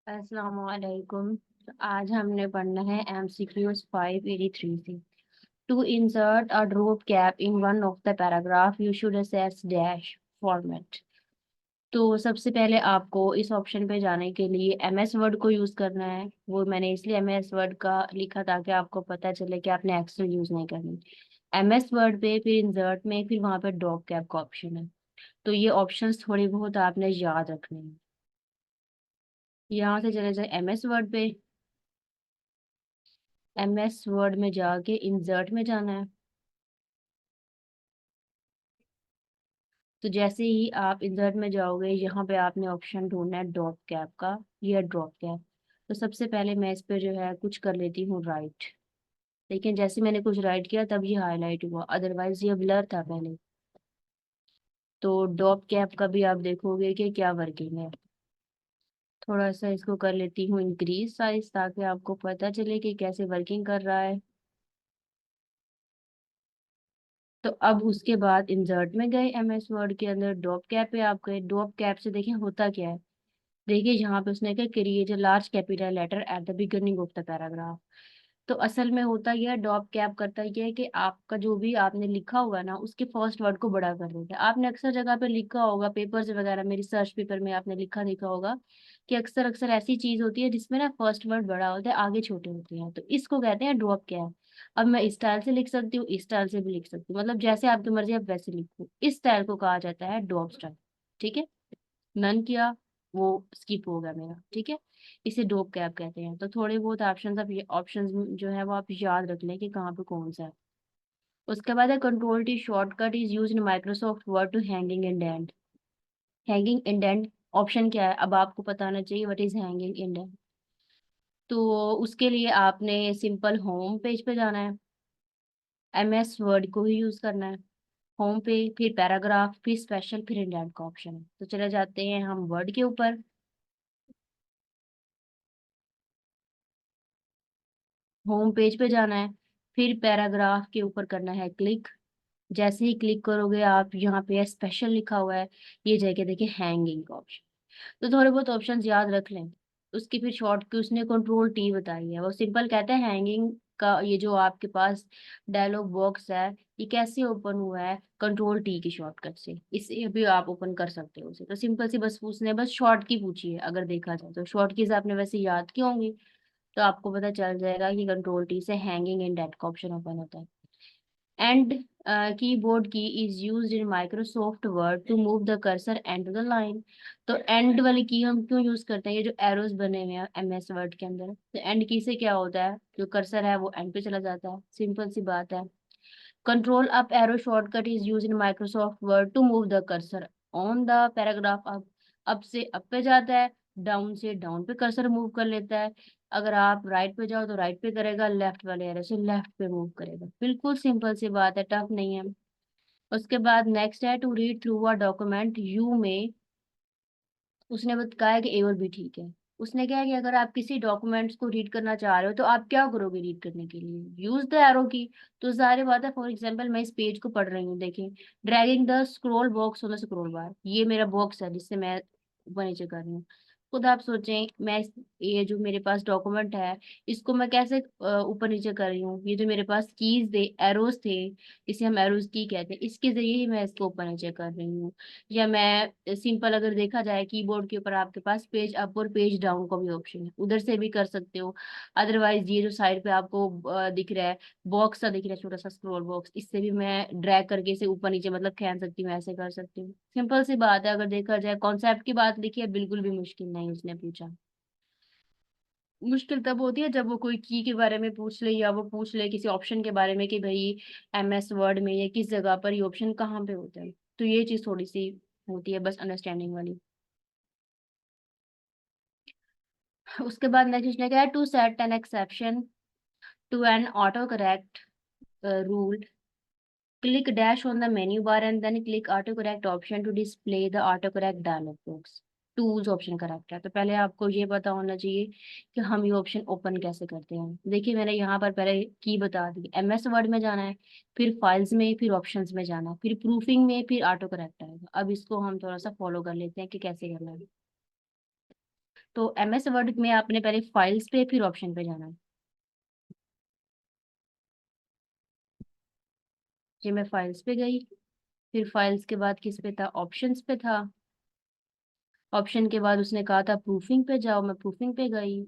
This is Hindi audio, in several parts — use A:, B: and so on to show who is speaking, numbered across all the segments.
A: अस्सलाम वालेकुम। आज हमने पढ़ना है MCQs 583 से। To insert a drop cap in one of the paragraph you should access dash format. तो सबसे पहले आपको इस ऑप्शन पे जाने के लिए MS वर्ड को यूज करना है। वो मैंने इसलिए MS वर्ड का लिखा ताकि आपको पता चले कि आपने एक्सेल यूज नहीं करनी। MS वर्ड पे फिर इंसर्ट में फिर वहां पे ड्रॉप कैप का ऑप्शन है। तो ये ऑप्शंस थोड़ी बहुत आपने याद रखने हैं। यहाँ से चले जाए MS वर्ड पे। MS वर्ड में जाके इंसर्ट में जाना है। तो जैसे ही आप इंसर्ट में जाओगे यहाँ पे आपने ऑप्शन ढूंढना है ड्रॉप कैप का। ये ड्रॉप कैप। तो सबसे पहले मैं इस पे जो है कुछ कर लेती हूँ राइट। लेकिन जैसे मैंने कुछ राइट किया तब ये हाईलाइट हुआ, अदरवाइज ये ब्लर था पहले। तो ड्रॉप कैप का भी आप देखोगे कि क्या वर्किंग है। थोड़ा सा इसको कर लेती हूँ इंक्रीज साइज ताकि आपको पता चले कि कैसे वर्किंग कर रहा है। तो अब उसके बाद इंसर्ट में गए MS वर्ड के अंदर ड्रॉप कैप पे आप गए। ड्रॉप कैप से देखिए होता क्या है। देखिए यहाँ पे उसने क्या create a large capital letter at the beginning of the paragraph. तो असल में होता यह है डॉप कैप करता यह है कि आपका जो भी आपने लिखा हुआ है ना उसके फर्स्ट वर्ड को बड़ा कर देता है। आपने अक्सर जगह पे लिखा होगा पेपर्स वगैरह में, रिसर्च पेपर में आपने लिखा देखा होगा कि अक्सर अक्सर ऐसी चीज होती है जिसमें ना फर्स्ट वर्ड बड़ा होता है आगे छोटे होते हैं। तो इसको कहते हैं ड्रॉप कैप। अब मैं इस स्टाइल से लिख सकती हूँ, इस स्टाइल से भी लिख सकती हूँ, मतलब जैसे आपकी मर्जी आप वैसे लिखो। इस स्टाइल को कहा जाता है ड्रॉप स्टाइल। ठीक है। नन किया, वो स्किप हो गया मेरा। ठीक है। इसे डोप कैप कहते हैं। तो थोड़े बहुत ऑप्शंस, अब ये ऑप्शंस जो है वो आप याद रख लें कि कहाँ पे कौन सा है। उसके बाद है control T shortcut is use in Microsoft Word to hanging indent. Hanging indent option क्या है, अब आपको पता होना चाहिए व्हाट इज हैंगिंग इंडेंट। तो उसके लिए आपने सिंपल होम पेज पे जाना है। MS वर्ड को ही यूज करना है। होम पे फिर पैराग्राफ फिर स्पेशल फिर इंडेंट का ऑप्शन है। तो चले जाते हैं हम वर्ड के ऊपर। होम पेज पे जाना है। फिर पैराग्राफ के ऊपर करना है क्लिक। जैसे ही क्लिक करोगे आप यहाँ पे स्पेशल लिखा हुआ है, ये जगह देखिए हैंगिंग का ऑप्शन। तो थोड़े बहुत ऑप्शंस याद रख लें। उसकी फिर शॉर्ट की उसने कंट्रोल टी बताई है। वो सिंपल कहता है हैंगिंग का ये जो आपके पास डायलॉग बॉक्स है ये कैसे ओपन हुआ है, कंट्रोल टी की शॉर्टकट से। इसे भी आप ओपन कर सकते हो उसे। तो सिंपल सी बस उसने बस शॉर्ट की पूछी है। अगर देखा जाए तो शॉर्ट कीज आपने वैसे याद की होंगी। तो आपको पता चल जाएगा कि कंट्रोल टी से हैंगिंग एंड डेट का ऑप्शन ओपन होता है। End keyboard key is used in Microsoft Word to move the cursor end the line. तो एंड वाली की हम क्यों यूज करते हैं, ये जो एरोस बने हुए हैं MS वर्ड के अंदर, तो एंड की से क्या होता है जो कर्सर है वो एंड पे चला जाता है। सिंपल सी बात है। Control up arrow shortcut is use in Microsoft Word to move the cursor on the paragraph. Up से अप पे जाता है, डाउन से डाउन पे कर्सर मूव कर लेता है। अगर आप राइट पे जाओ तो राइट पे करेगा, लेफ्ट वाले एरो से लेफ्ट पे मूव करेगा। बिल्कुल सिंपल सी बात है, टफ नहीं है। उसके बाद नेक्स्ट है to read through a document you में। उसने बताया कि ए और बी ठीक है। उसने क्या है कि अगर आप किसी डॉक्यूमेंट्स को रीड करना चाह रहे हो तो आप क्या करोगे रीड करने के लिए, यूज द एरो की। तो जाहिर बात है, फॉर एग्जांपल मैं इस पेज को पढ़ रही हूँ, देखिए dragging the scroll box on the scroll बार, ये मेरा बॉक्स है जिससे मैं ऊपर नीचे कर रही हूँ। खुद आप सोचें मैं ये जो मेरे पास डॉक्यूमेंट है इसको मैं कैसे ऊपर नीचे कर रही हूँ। ये जो मेरे पास कीज थे, एरोज थे, इसे हम एरोज की कहते हैं, इसके जरिए ही मैं इसको ऊपर नीचे कर रही हूँ। या मैं सिंपल अगर देखा जाए कीबोर्ड के ऊपर आपके पास पेज अप और पेज डाउन का भी ऑप्शन है, उधर से भी कर सकते हो। अदरवाइज ये जो साइड पे आपको दिख रहा है, बॉक्स सा दिख रहा है छोटा सा स्क्रॉल बॉक्स, इससे भी मैं ड्रैग करके इसे ऊपर नीचे मतलब खींच सकती हूँ, ऐसे कर सकती हूँ। सिंपल सी बात है। अगर देखा जाए कॉन्सेप्ट की बात लिखी है, बिल्कुल भी मुश्किल नहीं उसने पूछा। मुश्किल तब होती है जब वो कोई की के बारे में पूछ ले या वो पूछ ले किसी ऑप्शन के बारे में कि भाई MS वर्ड में या किस जगह पर ये ऑप्शन कहाँ पे होता है। तो ये चीज थोड़ी सी होती है बस अंडरस्टैंडिंग वाली। उसके बाद नेक्स्ट क्या है, to set an exception to an auto correct rule, click dash on the menu bar and then click auto correct option to display the auto correct dialog box. Tools option correct है। तो पहले आपको ये पता होना चाहिए कि हम ये ऑप्शन ओपन कैसे करते हैं। देखिए मैंने यहाँ पर पहले की बता दी, MS वर्ड में जाना है, फिर फाइल्स में, फिर ऑप्शंस में जाना है, फिर प्रूफिंग में, फिर ऑटो करेक्ट आएगा। अब इसको हम थोड़ा सा फॉलो कर लेते हैं कि कैसे करना है। तो MS वर्ड में आपने पहले फाइल्स पे फिर ऑप्शन पे जाना है। जी मैं फाइल्स पे गई, फिर फाइल्स के बाद किस पे था, ऑप्शंस पे था। ऑप्शन के बाद उसने कहा था प्रूफिंग पे जाओ, मैं प्रूफिंग पे गई।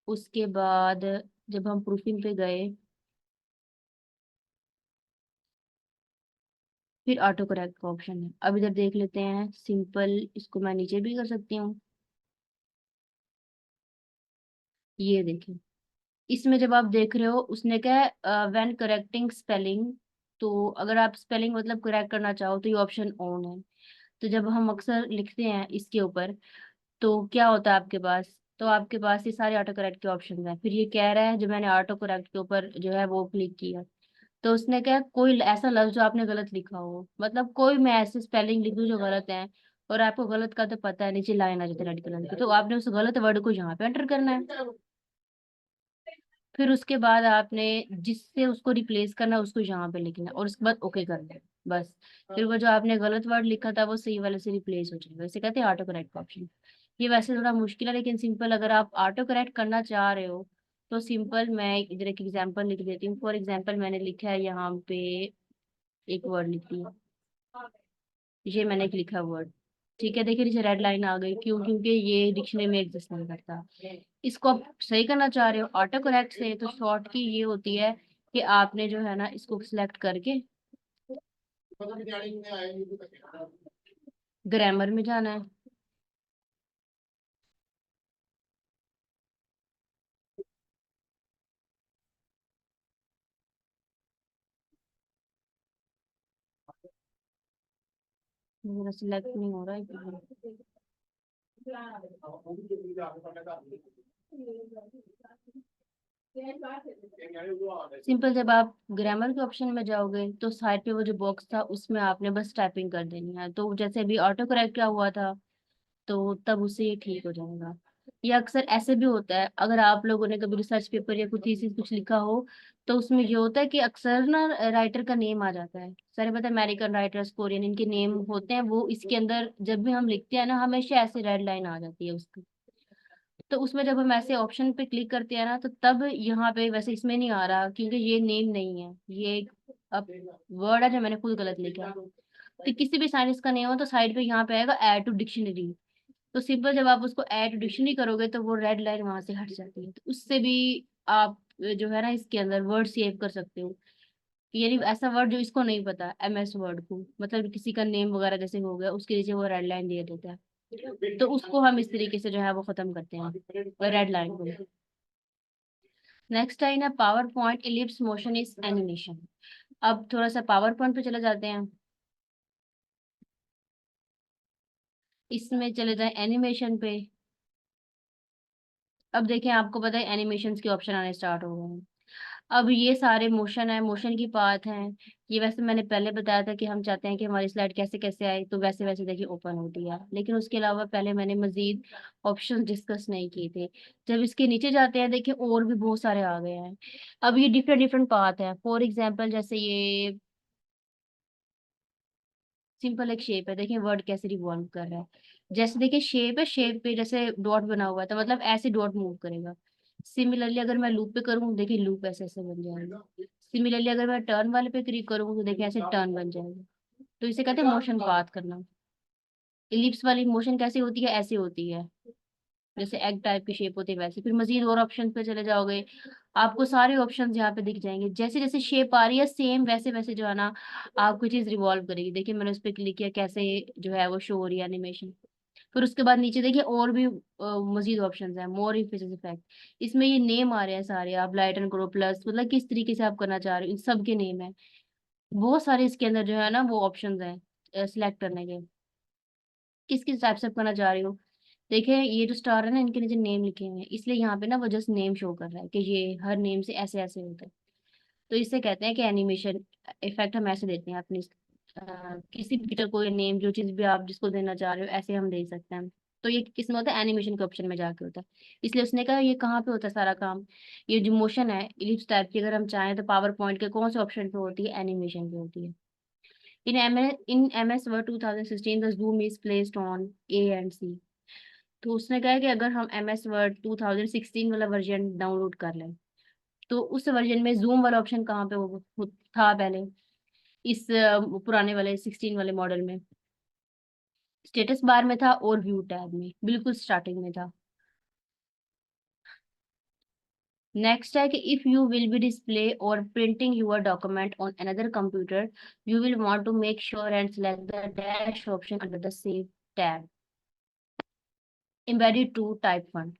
A: उसके बाद जब हम प्रूफिंग पे गए, फिर ऑटो करेक्ट का ऑप्शन है। अब इधर देख लेते हैं सिंपल, इसको मैं नीचे भी कर सकती हूँ। ये देखिए, इसमें जब आप देख रहे हो उसने क्या है, व्हेन करेक्टिंग स्पेलिंग, तो अगर आप स्पेलिंग मतलब करेक्ट करना चाहो तो ये ऑप्शन ऑन है। तो जब हम अक्सर लिखते हैं इसके ऊपर, तो क्या होता है आपके पास, तो आपके पास ये सारे ऑटो करेक्ट के ऑप्शन हैं। फिर ये कह रहा है जो मैंने ऑटो करेक्ट के ऊपर जो है वो क्लिक किया, तो उसने क्या, कोई ऐसा लफ्ज जो आपने गलत लिखा हो, मतलब कोई मैं ऐसे स्पेलिंग लिख दूं जो गलत है, और आपको गलत का तो पता है, नीचे लाइन आ जाती है रेड कलर की, तो आपने उस गलत वर्ड को यहाँ पे एंटर करना है। फिर उसके बाद आपने जिससे उसको रिप्लेस करना है उसको यहाँ पे लिखना है, और उसके बाद ओके करना है बस। फिर वो जो आपने गलत वर्ड लिखा था वो सही वाले से रिप्लेस हो जाएगा। वैसे कहते हैं ऑटो करेक्ट ऑप्शन। ये वैसे थोड़ा मुश्किल है, लेकिन सिंपल अगर आप ऑटो करेक्ट करना चाह रहे हो तो सिंपल, मैं इधर एक एग्जांपल लिख देती हूँ। फॉर एग्जांपल मैंने लिखा है यहाँ पे, एक वर्ड लिखती हूँ, ये मैंने एक लिखा वर्ड, ठीक है। देखिए नीचे रेड लाइन आ गई, क्यों, क्योंकि ये डिक्शनरी में एग्जिस्ट नहीं करता। इसको आप सही करना चाह रहे हो ऑटो करेक्ट से, तो शॉर्ट की ये होती है कि आपने जो है ना इसको सिलेक्ट करके ग्रामर में जाना है। मेरा सिलेक्ट नहीं हो रहा है। सिंपल, जब आप ग्रामर के ऑप्शन में जाओगे तो साइड पे वो जो बॉक्स था उसमें आपने बस टाइपिंग कर देनी है। तो जैसे अभी ऑटो करेक्ट क्या हुआ था, तो तब उससे ये ठीक हो जाएगा। या अक्सर ऐसे भी होता है, अगर आप लोगों ने कभी रिसर्च पेपर या कुछ थीसिस कुछ लिखा हो, तो उसमें ये होता है कि अक्सर ना राइटर का नेम आ जाता है। सारे पता है अमेरिकन राइटर्स, कोरियन, इनके नेम होते हैं, वो इसके अंदर जब भी हम लिखते हैं ना हमेशा ऐसे रेड लाइन आ जाती है उसकी। तो उसमें जब हम ऐसे ऑप्शन पे क्लिक करते हैं ना, तो तब यहाँ पे, वैसे इसमें नहीं आ रहा क्योंकि ये नेम नहीं है, ये एक अब वर्ड है जो मैंने खुद गलत लिखा। तो किसी भी साइंस का नेम हो तो साइड पे यहाँ पे आएगा ऐड टू डिक्शनरी। तो सिंपल जब आप उसको ऐड टू डिक्शनरी करोगे तो वो रेड लाइन वहां से हट जाती है। तो उससे भी आप जो है ना इसके अंदर वर्ड सेव कर सकते हो। यानी ऐसा वर्ड जो इसको नहीं पता, MS वर्ड को, मतलब किसी का नेम वगैरह जैसे हो गया उसके नीचे वो रेड लाइन दे देता है, तो उसको हम इस तरीके से जो है वो खत्म करते हैं रेड लाइन को। नेक्स्ट लाइन है power point ellipse motion is animation. अब थोड़ा सा पावर पॉइंट पे चले जाते हैं, इसमें चले जाए एनिमेशन पे। अब देखें, आपको पता है एनिमेशंस के ऑप्शन आने स्टार्ट हो गए हैं। अब ये सारे मोशन है, मोशन की पाथ हैं। ये वैसे मैंने पहले बताया था कि हम चाहते हैं कि हमारी स्लाइड कैसे कैसे आए, तो वैसे वैसे देखिए ओपन होती है। लेकिन उसके अलावा पहले मैंने मजीद ऑप्शंस डिस्कस नहीं किए थे। जब इसके नीचे जाते हैं देखिए और भी बहुत सारे आ गए हैं। अब ये डिफरेंट डिफरेंट पाथ है। फॉर एग्जाम्पल जैसे ये सिंपल एक शेप है, देखिए वर्ड कैसे रिवॉल्व कर रहा है। जैसे देखिए शेप है, शेप पे जैसे डॉट बना हुआ है तो मतलब ऐसे डॉट मूव करेगा। सिमिलरली अगर मैं लूप पे करूँ, देखिए लूप ऐसे ऐसे बन जाएगा। सिमिलरली अगर मैं टर्न वाले पे क्लिक करूँ तो देखिए ऐसे टर्न बन जाएगा। तो इसे कहते हैं मोशन पाथ करना। इलिप्स वाली मोशन कैसे होती है, ऐसे होती है, जैसे एग टाइप की शेप होती है वैसे। फिर मजीद और ऑप्शन पे चले जाओगे, आपको सारे ऑप्शंस यहाँ पे दिख जाएंगे। जैसे जैसे शेप आ रही है सेम वैसे वैसे जो है ना आपको चीज रिवॉल्व करेगी। देखिए मैंने उस पर क्लिक किया, कैसे जो है वो शो हो रही है एनिमेशन। फिर उसके बाद नीचे देखिए और भी मजीद ऑप्शंस हैं, मोर इफेक्ट इफेक्ट। इसमें ये नेम आ रहे हैं सारे, आप लाइटन करो प्लस, मतलब किस तरीके से आप करना चाह रहे हो इन सब के नेम है। बहुत सारे इसके अंदर जो है ना वो ऑप्शंस हैं सिलेक्ट करने के, किस किस टाइप से आप करना चाह रहे हो। देखिए ये जो स्टार है ना इनके नीचे नेम लिखे हुए हैं, इसलिए यहाँ पे ना वो जस्ट नेम शो कर रहा है कि ये हर नेम से ऐसे ऐसे होता है। तो इससे कहते हैं कि एनिमेशन इफेक्ट हम ऐसे देते हैं अपनी किसी भी पिक्चर को नेम, जो चीज भी आप जिसको देना चाह रहे हो ऐसे हम दे सकते हैं। तो ये किस में होता है, एनिमेशन के ऑप्शन में जाके होता है। इसलिए उसने कहा ये कहाँ पे होता है सारा काम, ये जो मोशन है इलिप्स टाइप की, अगर हम चाहें तो पावर पॉइंट के कौन से ऑप्शन पे होती है, एनिमेशन पे होती है। In MS Word 2016, the zoom is placed on A and C. तो उसने कहा है कि अगर हम MS वर्ड 2016 वाला वर्जन डाउनलोड कर लें, तो उस वर्जन में जूम वाला ऑप्शन कहाँ पे था पहले, इस पुराने वाले 16 वाले मॉडल में स्टेटस बार में था और व्यू टैब में बिल्कुल स्टार्टिंग में था। नेक्स्ट है कि if you will be display और printing your document on another computer, you will want to make sure and select the dash option under the save tab embedded to type fund.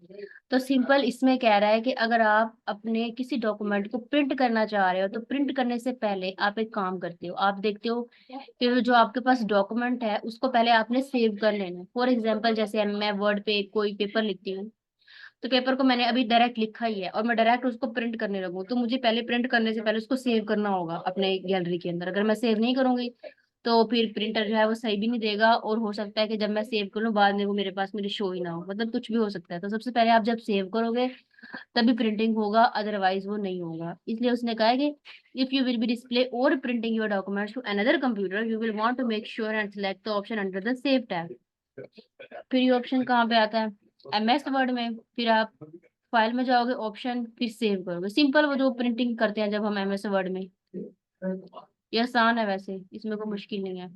A: तो सिंपल इसमें कह रहा है कि अगर आप अपने किसी डॉक्यूमेंट को प्रिंट करना चाह रहे हो, तो प्रिंट करने से पहले आप एक काम करते हो, आप देखते हो कि जो आपके पास डॉक्यूमेंट है उसको पहले आपने सेव कर लेना है। फॉर एग्जांपल जैसे मैं वर्ड पे कोई पेपर लिखती हूँ, तो पेपर को मैंने अभी डायरेक्ट लिखा ही है और मैं डायरेक्ट उसको प्रिंट करने लगूँ, तो मुझे पहले प्रिंट करने से पहले उसको सेव करना होगा अपने गैलरी के अंदर। अगर मैं सेव नहीं करूंगी तो फिर प्रिंटर जो है वो सही भी नहीं देगा, और हो सकता है कि जब मैं सेव कर लूँ बाद में वो मेरे पास मेरी शो ही ना हो, मतलब कुछ भी हो सकता है। तो सबसे पहले आप जब सेव करोगे तभी प्रिंटिंग होगा, अदरवाइज वो नहीं होगा। इसलिए उसने कहा है कि if you will be display और printing your documents to another computer, you will want to make sure and select the option under the save tab. फिर ये ऑप्शन कहाँ पे आता है, MS वर्ड में। फिर आप फाइल में जाओगे, ऑप्शन, फिर सेव करोगे। सिंपल वो जो प्रिंटिंग करते हैं जब हम MS वर्ड में, ये आसान है वैसे, इसमें कोई मुश्किल नहीं है।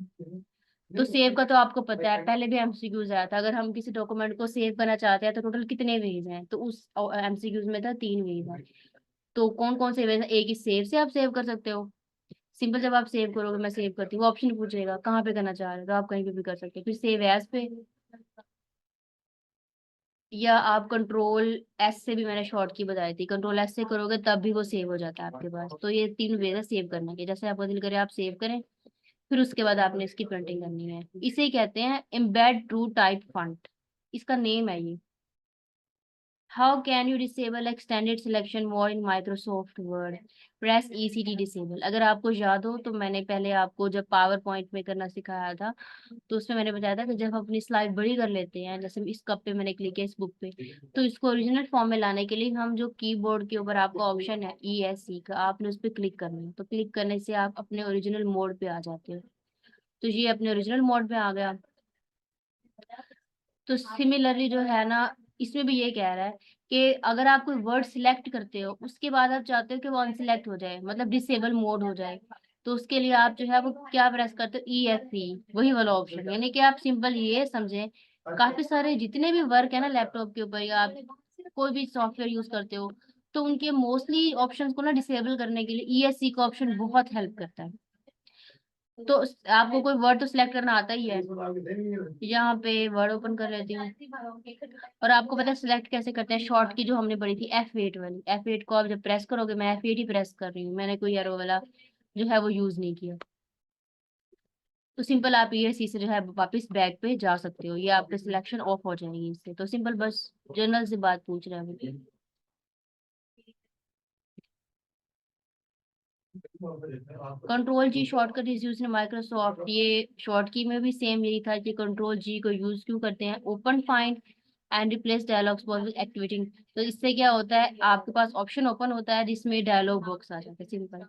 A: तो सेव का तो आपको पता है, पहले भी MCQs आया था। अगर हम किसी डॉक्यूमेंट को सेव करना चाहते हैं तो टोटल कितने वेज हैं, तो उस MCQs में था 3 वेज है। तो कौन कौन से वेज है, एक ही सेव से आप सेव कर सकते हो। सिंपल जब आप सेव करोगे, मैं सेव करती हूँ, वो ऑप्शन पूछेगा कहाँ पे करना चाह रहे हो, तो आप कहीं पे भी कर सकते हो। फिर सेव एज पे, या आप कंट्रोल S से भी, मैंने शॉर्ट की बताई थी, कंट्रोल S से करोगे तब भी वो सेव हो जाता है आपके पास। तो ये 3 वे है सेव करने के, जैसे आपका दिल करे आप सेव करें, फिर उसके बाद आपने इसकी प्रिंटिंग करनी है। इसे ही कहते हैं एम्बेड ट्रू टाइप फॉन्ट, इसका नेम है ये। How can you disable extended selection mode in Microsoft word, press ECT disable. अगर आपको याद हो तो मैंने पहले आपको जब पावर पॉइंट में करना सिखाया था, तो उसमें मैंने बताया था कि जब हम अपनी स्लाइड बड़ी कर लेते हैं, जैसे इस कप पे मैंने क्लिक किया इस बुक पे, तो इसको ओरिजिनल फॉर्म में लाने के लिए हम जो कीबोर्ड के ऊपर आपका ऑप्शन है ESC का, आपने उस पर क्लिक करना है। तो क्लिक करने से आप अपने ओरिजिनल मोड पे आ जाते हो। तो ये अपने ओरिजिनल मोड पे आ गया। तो सिमिलरली जो है ना, इसमें भी ये कह रहा है कि अगर आप कोई वर्ड सिलेक्ट करते हो, उसके बाद आप चाहते हो कि वो अनसिलेक्ट हो जाए, मतलब डिसेबल मोड हो जाए, तो उसके लिए आप जो है वो क्या प्रेस करते हो, ESC, वही वाला ऑप्शन। यानी कि आप सिंपल ये समझें, काफी सारे जितने भी वर्क है ना लैपटॉप के ऊपर, या आप कोई भी सॉफ्टवेयर यूज करते हो, तो उनके मोस्टली ऑप्शंस को ना डिसेबल करने के लिए ESC का ऑप्शन बहुत हेल्प करता है। तो आपको कोई वर्ड तो सिलेक्ट करना आता ही है, यहाँ पे वर्ड ओपन कर लेती हूँ। और आपको पता है सिलेक्ट कैसे करते हैं, शॉर्ट की जो हमने पढ़ी थी F8 वाली, F8 को आप जब प्रेस करोगे, मैं F8 ही प्रेस कर रही हूँ, मैंने कोई एरो वाला जो है वो यूज नहीं किया। तो सिंपल आप ये सी से जो है वापस बैक पे जा सकते हो, ये आपके सिलेक्शन ऑफ हो जाएगी इससे। तो सिंपल बस जनरल से बात पूछ रहे हैं मुझे। Control G shortcut is use in Microsoft. ये शॉर्ट की में भी सेम यही था कि कंट्रोल G को यूज क्यों करते हैं, open find and replace dialogues box with activating. तो इससे क्या होता है, आपके पास ऑप्शन ओपन होता है जिसमें डायलॉग बॉक्स आ जाता है। Simple,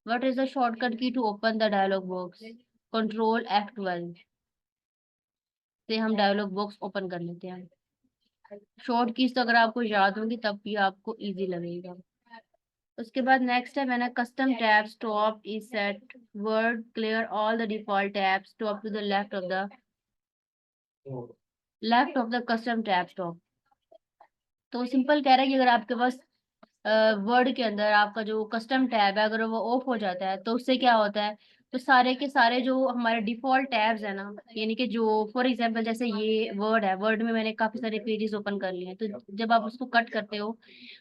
A: what is the shortcut key to open the dialog box, control F12 से हम डायलॉग बॉक्स ओपन कर लेते हैं। शॉर्ट कीज तो अगर आपको याद होंगी तब भी आपको इजी लगेगा। उसके बाद नेक्स्ट है, मैंने custom tabs top is set word clear all the default tabs top to the left of the custom tabs top. तो सिंपल कह रहा है कि अगर आपके पास वर्ड के अंदर आपका जो कस्टम टैब है, अगर वो ऑफ हो जाता है, तो उससे क्या होता है, तो सारे के सारे जो हमारे डिफॉल्ट टैब्स है ना, यानी कि जो फॉर एग्जांपल जैसे ये वर्ड है, वर्ड में मैंने काफी सारे पेजेस ओपन कर लिए हैं, तो जब आप उसको कट करते हो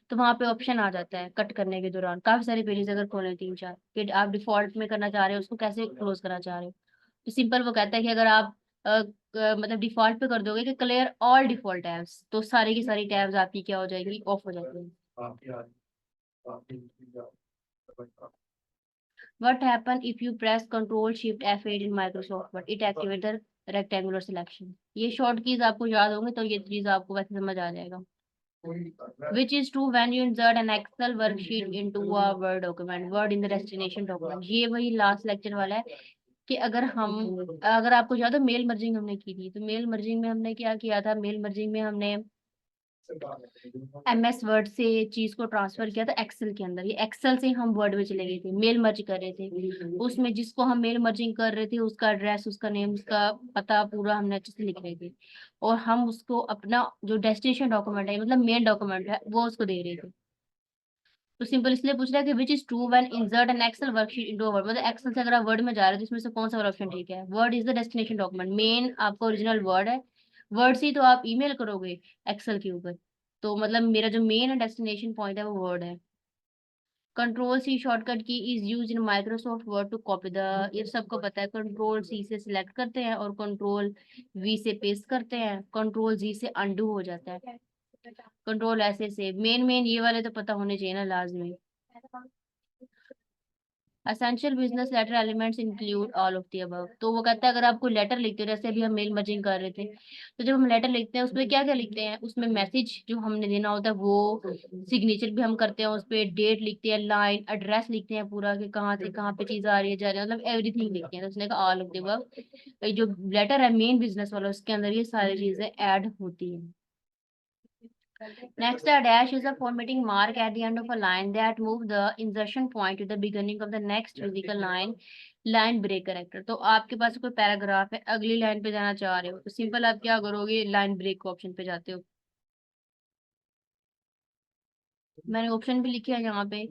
A: तो वहां पे ऑप्शन आ जाता है कट करने के दौरान, काफी सारे पेजेस अगर खोले 3-4, फिर आप डिफॉल्ट में करना चाह रहे हो उसको कैसे क्लोज करना चाह रहे हो, तो सिंपल वो कहता है कि अगर आप मतलब डिफॉल्ट पे कर दोगे कि क्लियर ऑल डिफॉल्ट टैब्स, तो सारी की सारी टैब्स आपकी क्या हो जाएगी, ऑफ हो जाएगी। What happen if you press Control Shift F8 in Microsoft Word? It activate the rectangular selection. ये शॉर्ट कीज आपको याद होंगे तो ये चीज आपको वैसे समझ आ जाएगा। Which is true when you insert an Excel worksheet into a Word document, Word in the destination document। ये वही लास्ट लेक्चर वाला है कि अगर आपको याद हो मेल मर्जिंग हमने की थी, तो मेल मर्जिंग में हमने क्या किया था, मेल मर्जिंग में हमने MS वर्ड से चीज को ट्रांसफर किया था एक्सेल के अंदर। ये एक्सेल से हम वर्ड में चले गए थे, मेल मर्ज कर रहे थे, उसमें जिसको हम मेल मर्जिंग कर रहे थे उसका एड्रेस, उसका नेम, उसका पता पूरा हमने अच्छे से लिख रहे थे, और हम उसको अपना जो डेस्टिनेशन डॉक्यूमेंट है, मतलब मेन डॉक्यूमेंट है, वो उसको दे रहे थे। तो सिंपल इसलिए पूछ रहा है कि which is true when insert an Excel worksheet into Word, मतलब एक्सेल से अगर आप वर्ड में जा रहे हो तो इसमें से कौन सा वाला ऑप्शन ठीक है। Word is the destination document, main आपका ओरिजिनल वर्ड है, वर्ड से ही तो आप ईमेल करोगे एक्सेल के ऊपर, तो मतलब मेरा जो मेन डेस्टिनेशन पॉइंट है वो वर्ड है। Control C shortcut key is use in Microsoft Word to copy the, ये सबको पता है, कंट्रोल सी से सिलेक्ट करते हैं और कंट्रोल वी से पेस्ट करते हैं, कंट्रोल जी से अनडू हो जाता है, कंट्रोल ऐसे से मेन मेन ये वाले तो पता होने चाहिए ना लाजमी। Essential business letter elements include all of the above, तो वो कहता है अगर आपको लेटर लिखते हो, जैसे अभी हम मेल मर्जिंग कर रहे थे, तो जब हम लेटर लिखते हैं उसमें क्या क्या लिखते हैं, उसमें मैसेज जो हमने देना होता है वो, सिग्नेचर भी हम करते हैं उस पे, डेट लिखते हैं, लाइन एड्रेस लिखते हैं पूरा कि कहाँ से कहाँ पे चीज आ रही है जा रही है, मतलब एवरीथिंग लिखते हैं। तो उसने कहा ऑल ऑफ द अबव, जो लेटर है मेन बिजनेस वाला उसके अंदर ये सारी चीजें ऐड होती है। Next, a dash is a formatting mark at the end of a line that move the insertion point to the beginning of the next physical line, line break character. तो आपके पास कोई पैराग्राफ है, अगली लाइन पे जाना चाह रहे हो, तो सिंपल आप क्या करोगे, लाइन ब्रेक ऑप्शन पे जाते हो। मैंने ऑप्शन भी लिखे हैं यहाँ पे,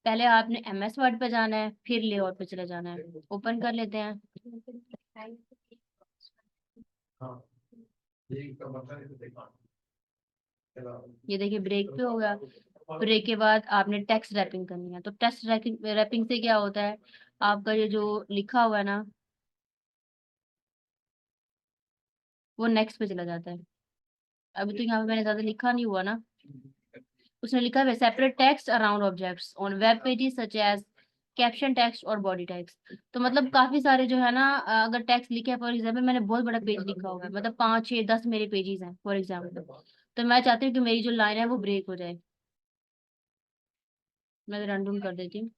A: पहले आपने MS वर्ड पे जाना है, फिर लेआउट पे चले जाना है। ओपन कर लेते हैं। ये देखिए ब्रेक पे हो गया। ब्रेक के बाद आपने टेक्स्ट रैपिंग करनी है, तो टेक्स्ट रैपिंग से क्या होता है, आपका ये जो लिखा हुआ है ना वो नेक्स्ट पे चला जाता है। अभी तो यहाँ पे मैंने ज्यादा लिखा नहीं हुआ ना, उसने लिखा है separate text around objects on web pages such as caption text और बॉडी टेक्स्ट। तो मतलब काफी सारे जो है ना, अगर टेक्स्ट लिखे हैं, फॉर एग्जाम्पल मैंने बहुत बड़ा पेज लिखा हुआ है, मतलब 5 6 10 मेरे पेजेस हैं फॉर एग्जाम्पल, तो मैं चाहती हूँ कि मेरी जो लाइन है वो ब्रेक हो जाए। मैं रन कर देती हूँ,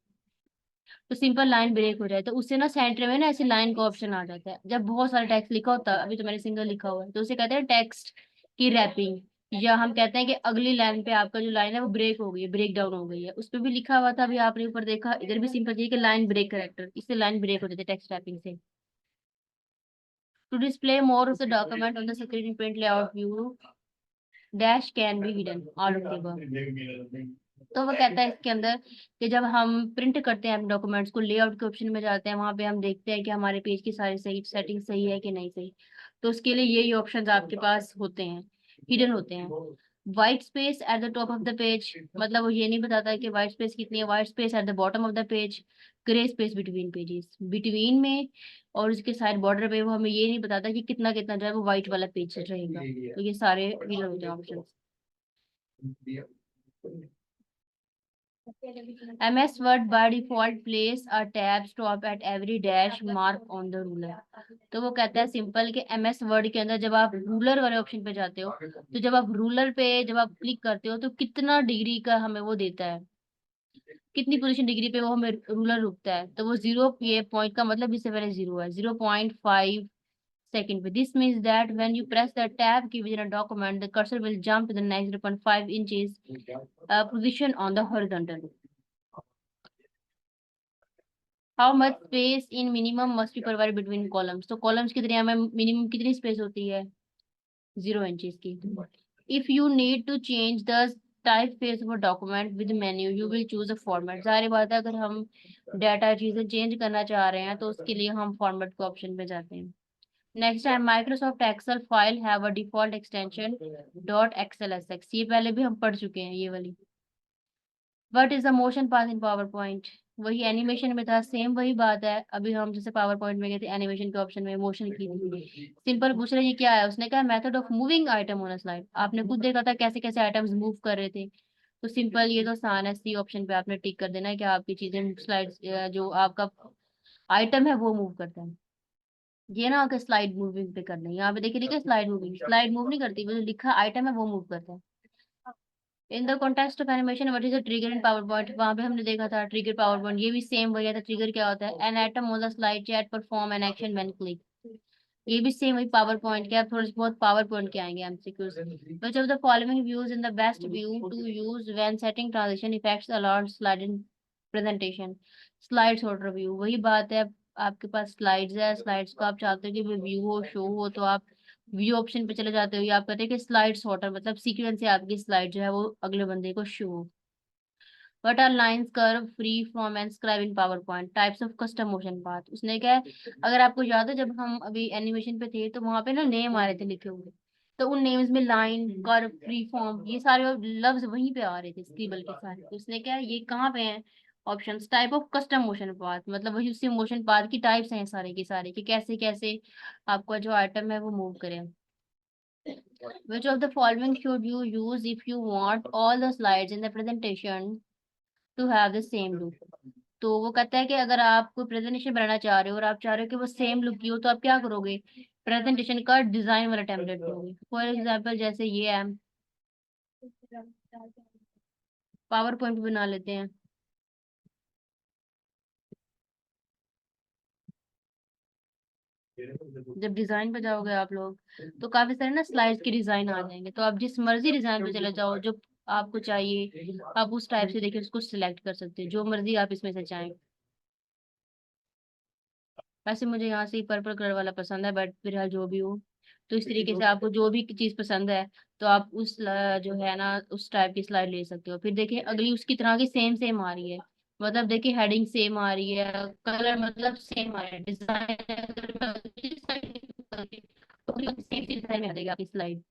A: तो सिंपल लाइन ब्रेक हो जाए, तो उससे ना सेंटर में ना ऐसे लाइन का ऑप्शन आ जाता है। जब बहुत सारा टेक्स्ट लिखा होता है, अभी तो मैंने सिंगल लिखा हुआ है, तो उसे कहते हैं टेक्स्ट की रैपिंग, या हम कहते हैं कि अगली लाइन पे आपका जो लाइन है वो ब्रेक हो गई है, ब्रेक डाउन हो गई है। उस पर भी लिखा हुआ था, अभी आपने ऊपर देखा, इधर भी सिंपल चाहिए कि लाइन ब्रेक करेक्टर, इससे लाइन ब्रेक हो जाती है टेक्स्ट रैपिंग से। To display more of the document on the screen print layout view dash can be hidden all of the above. तो वो कहता है इसके अंदर कि जब हम प्रिंट करते हैं डॉक्यूमेंट्स को, लेआउट के ऑप्शन में जाते हैं, वहां पे हम देखते हैं कि हमारे पेज की सारी सही सेटिंग सही है कि नहीं सही, तो उसके लिए यही ऑप्शंस आपके पास होते हैं, हिडन होते हैं। White space at the top of the page, मतलब वो ये नहीं बताता कि वाइट स्पेस कितनी है, white space at the bottom of the page, grey space between pages, between में और उसके साइड बॉर्डर पे वो हमें ये नहीं बताता कि कितना कितना जो है वो व्हाइट वाला पेज रहेगा। तो ये सारे हिडन होते हैं option. MS Word by default place a tab stop at every dash mark on the ruler। तो वो कहता है सिंपल कि MS Word के अंदर जब आप रूलर वाले ऑप्शन पे जाते हो, तो जब आप रूलर पे जब आप क्लिक करते हो तो कितना डिग्री का हमें वो देता है, कितनी पोजीशन डिग्री पे वो हमें रूलर रुकता है, तो वो 0 ये पॉइंट का मतलब इससे पहले 0 है, 0.5 सेकंड पे। This means that when you press the tab key within a document the cursor will jump to the next 0.5 inches position on the horizontal। How much space in minimum must be provide between columns, तो कॉलम्स की तरह में मिनिमम कितनी स्पेस होती है, 0 इंचेस की। If you need to change the type face of document with menu you will choose a format. जाहिर बात है अगर हम डाटा चीजें चेंज करना चाह रहे हैं तो उसके लिए हम फॉर्मेट के ऑप्शन पे जाते हैं। नेक्स्ट है Microsoft Excel file have a default extension dot X L S X, ये पहले भी हम पढ़ चुके हैं ये वाली। What is the motion path in PowerPoint, वही एनिमेशन में था, सेम वही बात है। अभी हम जैसे पावर पॉइंट में गए थे एनिमेशन के ऑप्शन में मोशन की थी, सिंपल पूछ रहे ये क्या है, उसने कहा method of moving item on a slide. आपने खुद देखा था कैसे कैसे आइटम्स मूव कर रहे थे, तो सिंपल ये तो आसान है, सी ऑप्शन पे आपने टिक कर देना है कि आपकी चीजें स्लाइड जो आपका आइटम है वो मूव करता है। ये ना कि स्लाइड मूविंग पे करना है, यहाँ पे देखिए लिखा स्लाइड मूविंग, स्लाइड मूव नहीं करती, वो जो लिखा आइटम है वो मूव करता है। In the context of animation what is the trigger in power point, वहां पे हमने देखा था ट्रिगर पावर पॉइंट, ये भी सेम वही था। ट्रिगर क्या होता है? An atom on the slide chat perform an action when click. ये भी सेम वही पावर पॉइंट के, अब थोड़े से बहुत पावर पॉइंट के आएंगे MCQs. Which of the following views in the best view to use when setting transition effects allot slide in presentation. Slide sorter view, वही बात है। आपके पास स्लाइड्स है, स्लाइड्स को आप चाहते हो कि व्यू हो, शो हो, तो आप व्यू ऑप्शन पे चले जाते हो, या आप कहते हैं कि स्लाइड सॉर्टर, मतलब सीक्वेंस से आपकी स्लाइड जो है वो अगले बंदे को शो हो। What are lines, curve, free form and scribe in PowerPoint? Types of custom motion path। उसने क्या है, अगर आपको याद है जब हम अभी एनिमेशन पे थे तो वहां पे ना नेम आ रहे थे लिखे हुए, तो उन नेम्स में लाइन, कर्व, फ्री फॉर्म, ये सारे लफ्ज वहीं पे आ रहे थे स्क्रिबल के साथ। तो उसने क्या है, ये कहाँ पे है options? Type of custom motion path, मतलब वही उसी मोशन पाथ की टाइप्स हैं सारे के सारे, कि कैसे कैसे आपका जो आइटम है वो मूव करे। Which of the following should you use if you want all the slides in the presentation to have the same look? तो वो कहता है कि अगर आप कोई प्रेजेंटेशन बनाना चाह रहे हो और आप चाह रहे हो कि वो सेम लुक की हो, तो आप क्या करोगे? प्रेजेंटेशन का डिजाइन वाला टेम्पलेट दोगे। फॉर एग्जाम्पल जैसे ये है, पावर पॉइंट बना लेते हैं। जब डिजाइन पे जाओगे आप लोग, तो काफी सारे ना स्लाइड्स के डिजाइन आ जाएंगे, तो आप जिस मर्जी डिजाइन पे चले जाओ, जो आपको चाहिए आप उस टाइप से देखिए उसको सिलेक्ट कर सकते हैं, जो मर्जी आप इसमें से चाहें। वैसे मुझे यहाँ से पर्पल कलर वाला पसंद है, बट फिलहाल जो भी हो, तो इस तरीके से आपको जो भी चीज पसंद है, तो आप उस जो है ना उस टाइप की स्लाइड ले सकते हो। फिर देखिए अगली उसकी तरह की सेम सेम आ रही है, मतलब देखिए हेडिंग सेम आ रही है, कलर मतलब सेम आ रहा है, डिजाइन अगर मैं उसी side की तो सेम डिजाइन में आ जाएगी आपकी स्लाइड।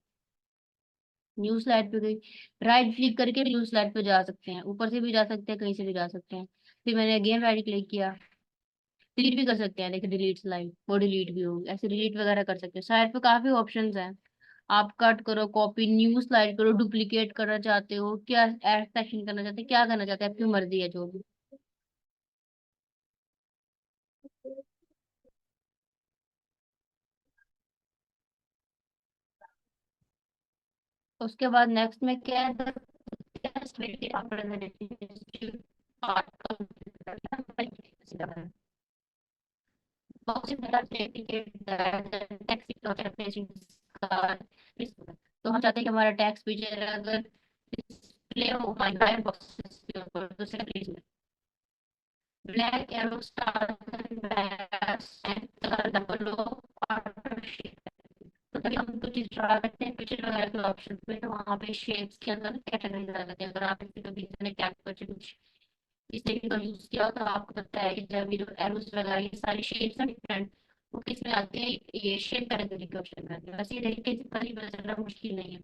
A: न्यू स्लाइड पे गई, राइट क्लिक करके न्यू स्लाइड पे जा सकते हैं, ऊपर से भी जा सकते हैं, कहीं से भी जा सकते हैं। फिर मैंने अगेन राइट क्लिक किया, डिलीट भी कर सकते हैं, देखिए डिलीट स्लाइड, वो डिलीट भी होगी, ऐसे डिलीट वगैरह कर सकते हैं। साइड पे काफी ऑप्शंस हैं, आप कट करो, कॉपी, न्यू स्लाइड करो, डुप्लीकेट करना चाहते हो, क्या ऐड सेक्शन करना चाहते हैं, क्या करना चाहते हैं, आपकी मर्जी है जो भी। उसके बाद नेक्स्ट में क्या है, तो हम चाहते हैं कि हमारा टैक्स फीचर अगर डिस्प्ले हो हमारे ड्राइव बॉक्सेस के ऊपर, तो second black arrow star and colour double तो कभी हम कुछ चीज ड्रा करते हैं पिक्चर वगैरह के ऑप्शन पे, तो वहाँ पे शेप्स के अंदर कैटेगरी आ जाते हैं। अगर आप इसे कभी ने टैग करके कुछ इस तरीके का यूज किया हो, तो आपको पता है कि जब ये जो एरोस वगैरह ये सारी शेप्स हैं डिफरेंट, वो किस में आते हैं? ये शेप कैटेगरी के ऑप्शन में आते हैं। वैसे ये देखिए सिंपली पता चल रहा, मुश्किल नहीं है।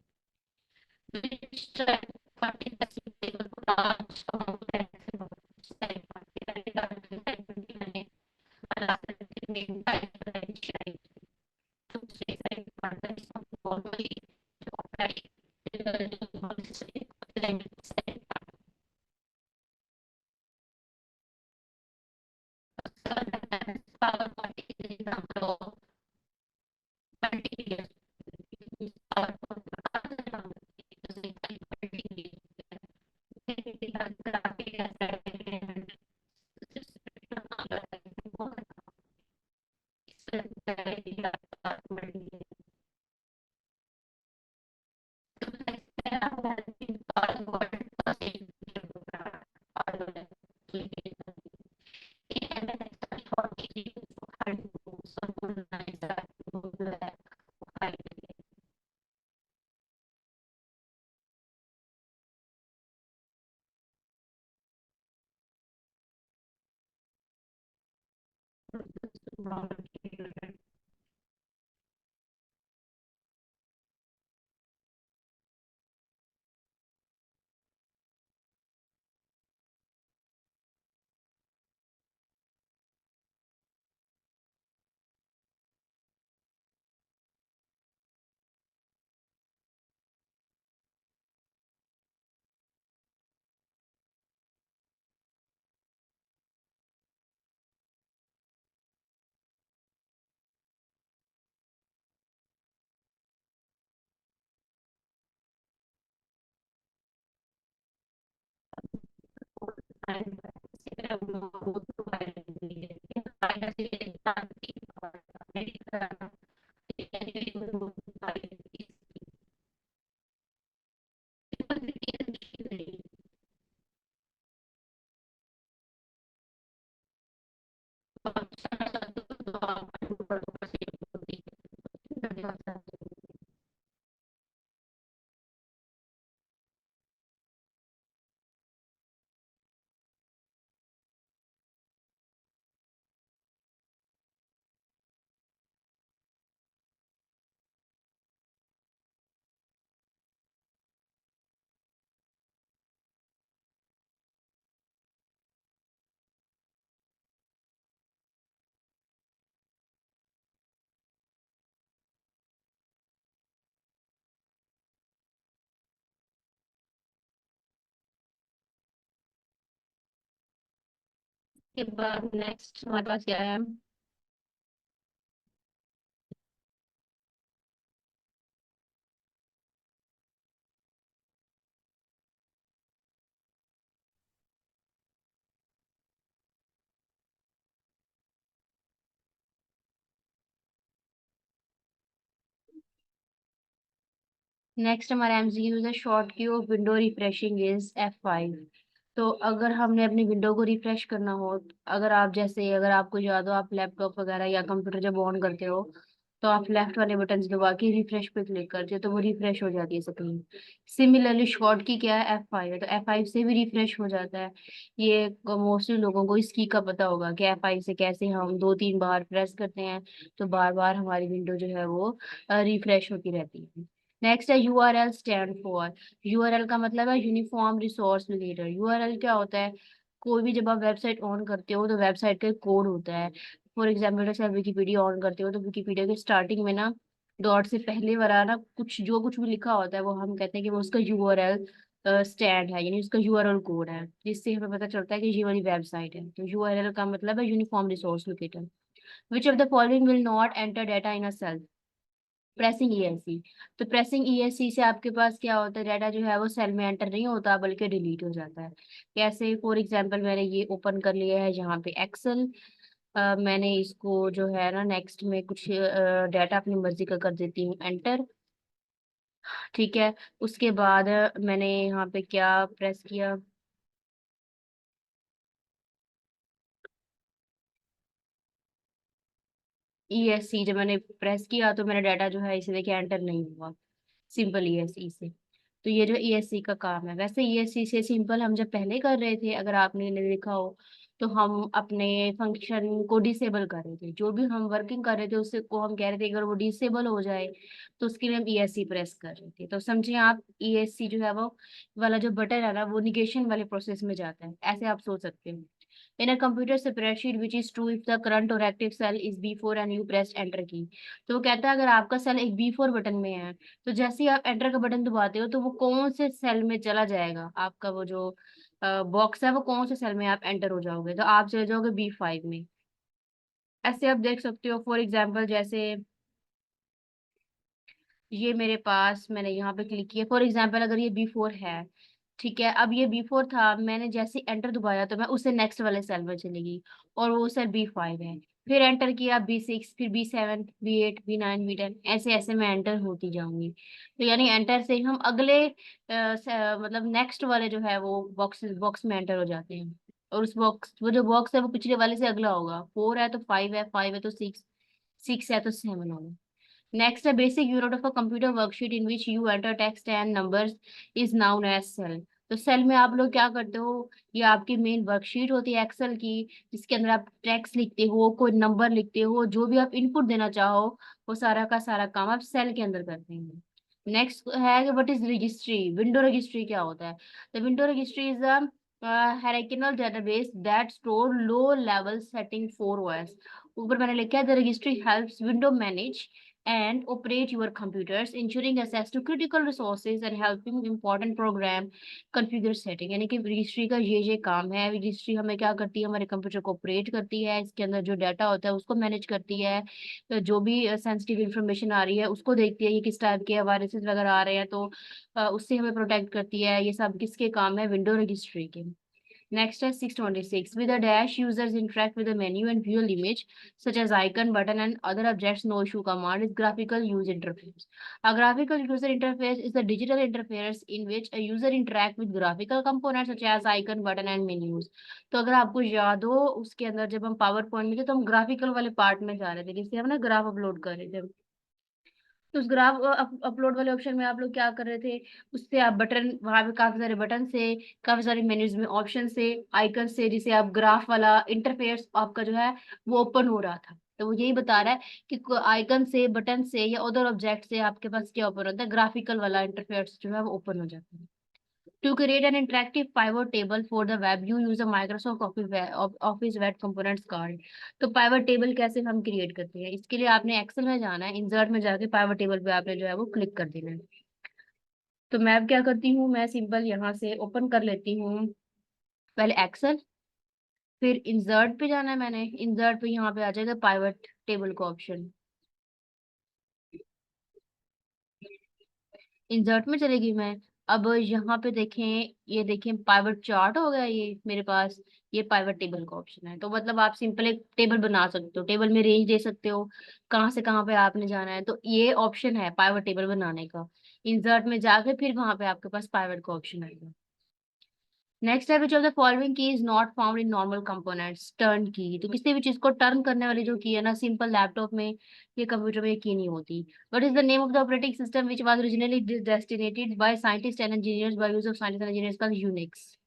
A: के बाद नेक्स्ट हमारे पास क्या है? नेक्स्ट हमारा एमसीक्यू है, शॉर्ट की of window refreshing is F5। तो अगर हमने अपनी विंडो को रिफ्रेश करना हो, अगर आप जैसे, अगर आपको याद हो, आप लैपटॉप वगैरह या कंप्यूटर जब ऑन करते हो तो आप लेफ्ट वाले बटन दबा के रिफ्रेश पे क्लिक करते हो तो वो रिफ्रेश हो जाती है स्क्रीन। सिमिलरली शॉर्ट की क्या है? F5 है, तो F5 से भी रिफ्रेश हो जाता है। ये मोस्टली लोगों को इस की का पता होगा कि F5 से कैसे हम 2-3 बार प्रेस करते हैं तो बार बार हमारी विंडो जो है वो रिफ्रेश होती रहती है। नेक्स्ट है यूआरएल स्टैंड फॉर। यूआरएल का मतलब है यूनिफॉर्म रिसोर्स लोकेटर। यूआरएल क्या होता है? कोई भी जब आप वेबसाइट ऑन करते हो तो वेबसाइट का कोड होता है। फॉर एग्जाम्पल जैसे आप विकीपीडिया ऑन करते हो तो विकीपीडिया के स्टार्टिंग में ना डॉट से पहले वाला ना कुछ जो कुछ भी लिखा होता है वो हम कहते हैं कि वो उसका यूआरएल स्टैंड है, यानी उसका यूआरएल कोड है, जिससे हमें पता चलता है कि ये वाली वेबसाइट है। तो यूआरएल का मतलब है uniform resource locator. Which of the following will not enter data in a cell? Pressing ESC. तो प्रेसिंग ईएससी से आपके पास क्या होता है? डाटा जो है वो सेल में एंटर नहीं होता बल्कि डिलीट हो जाता है। कैसे? फॉर एग्जांपल मैंने ये ओपन कर लिया है यहाँ पे एक्सेल। मैंने इसको जो है ना नेक्स्ट में कुछ डाटा अपनी मर्जी का कर देती हूँ एंटर। ठीक है। उसके बाद मैंने यहाँ पे क्या प्रेस किया? ईएससी जब मैंने प्रेस किया तो मेरा डाटा जो है इसे देखिए एंटर नहीं हुआ, सिंपल ईएससी से। तो ये जो ईएससी का काम है, वैसे ईएससी से सिंपल हम जब पहले कर रहे थे, अगर आपने नहीं देखा हो, तो हम अपने फंक्शन को डिसेबल कर रहे थे। जो भी हम वर्किंग कर रहे थे उससे को हम कह रहे थे अगर वो डिसेबल हो जाए तो उसके लिए हम ईएससी प्रेस कर रहे थे। तो समझिए आप ईएससी जो है वो वाला जो बटन है ना वो निगेशन वाले प्रोसेस में जाता है, ऐसे आप सोच सकते हो। In a computer spreadsheet which is true if the current or active cell is B4 and you pressed enter key। तो वो कहता है अगर आपका सेल एक B4 बटन में है तो जैसे ही आप एंटर का बटन दबाते हो तो वो कौन से सेल में चला जाएगा, आपका वो जो बॉक्स है वो कौन से सेल में आप एंटर हो जाओगे? तो आप चले जाओगे B5 में। ऐसे आप देख सकते हो। फॉर एग्जाम्पल जैसे ये मेरे पास, मैंने यहाँ पे क्लिक किया, फॉर एग्जाम्पल अगर ये B4 है, ठीक है, अब ये B4 था, मैंने जैसे एंटर दबाया तो मैं उससे नेक्स्ट वाले सेल में चली गई और वो सेल B5 है। फिर एंटर किया B6, फिर B7, B8, B9, B10, ऐसे ऐसे मैं एंटर होती जाऊंगी। तो यानी एंटर से हम अगले मतलब नेक्स्ट वाले जो है वो बॉक्स में एंटर हो जाते हैं। और उस बॉक्स, वो जो बॉक्स है वो पिछले वाले से अगला होगा। 4 है तो 5 है, 5 है तो 6, 6 है तो 7 होगा। Next, a basic unit of a computer worksheet in which you enter text and numbers is known as cell। तो सेल में आप लोग क्या करते हो? ये आपकी मेन वर्कशीट होती है एक्सेल की, जिसके अंदर आप टेक्स्ट लिखते हो, कोई नंबर लिखते हो, जो भी आप इनपुट देना चाहो वो सारा का सारा काम आप सेल के अंदर करते हैं। नेक्स्ट है कि what is registry? Window registry क्या होता है? The window registry is a hierarchical database that store low level setting for OS। ऊपर मैंने लिखा है the registry helps window manage and operate your computers, ensuring access to critical resources and helping important program configure setting। यानी कि रजिस्ट्री का ये काम है। रजिस्ट्री हमें क्या करती है? हमारे कंप्यूटर को ऑपरेट करती है, इसके अंदर जो डाटा होता है उसको मैनेज करती है, तो जो भी सेंसिटिव इंफॉर्मेशन आ रही है उसको देखती है, ये किस टाइप के वायरसेस वगैरह आ रहे हैं तो उससे हमें प्रोटेक्ट करती है। ये सब किसके काम है? विंडो रजिस्ट्री के। Next is 626. With a dash, users interact with the menu and visual image such as icon, button, and other objects. No issue command is graphical user interface. A graphical user interface is the digital interface in which a user interact with graphical components such as icon, button, and menus. तो अगर आपको याद हो उसके अंदर जब हम पावर पॉइंट में थे तो हम ग्राफिकल वाले पार्ट में जा रहे थे, जिससे हम ना ग्राफ अपलोड कर रहे थे। तो उस ग्राफ अपलोड वाले ऑप्शन में आप लोग क्या कर रहे थे, उससे आप बटन, वहां पे काफी सारे बटन से, काफी सारे मेन्यूज में ऑप्शन से, आइकन से, जिसे आप ग्राफ वाला इंटरफेस आपका जो है वो ओपन हो रहा था। तो वो यही बता रहा है कि आइकन से, बटन से या अदर ऑब्जेक्ट से आपके पास क्या ओपन होता है, ग्राफिकल वाला इंटरफेस जो है वो ओपन हो जाता है। To create an interactive pivot table for the web, you use a Microsoft Office Web Components card. तो pivot table कैसे हम क्रिएट करते हैं, इसके लिए आपने एक्सेल में जाना है, इंसर्ट में जाके pivot table पे आपने जो है वो क्लिक कर देना है। तो मैं अब क्या करती हूँ, मैं सिंपल यहाँ से ओपन कर लेती हूँ पहले एक्सेल, फिर इंसर्ट पे जाना है, मैंने इंसर्ट पे यहाँ पे आ जाएगा पाइवट टेबल का ऑप्शन, इंसर्ट में चलेगी मैं। अब यहाँ पे देखें, ये देखें पाइवट चार्ट हो गया ये मेरे पास, ये पाइवट टेबल का ऑप्शन है। तो मतलब आप सिंपल एक टेबल बना सकते हो, टेबल में रेंज दे सकते हो, कहाँ से कहाँ पे आपने जाना है, तो ये ऑप्शन है पाइवट टेबल बनाने का। इंसर्ट में जाके फिर वहां पे आपके पास पाइवट का ऑप्शन आएगा। नेक्स्ट है, विच ऑफ द फॉलोइंग की is not found in normal components, turn की। तो किसी भी चीज को टर्न करने वाली जो की है ना, सिंपल लैपटॉप में ये कंप्यूटर में ये की नहीं होती। What is the name of the operating system which was originally destinated by scientist and engineers by use of scientist and engineers का Unix.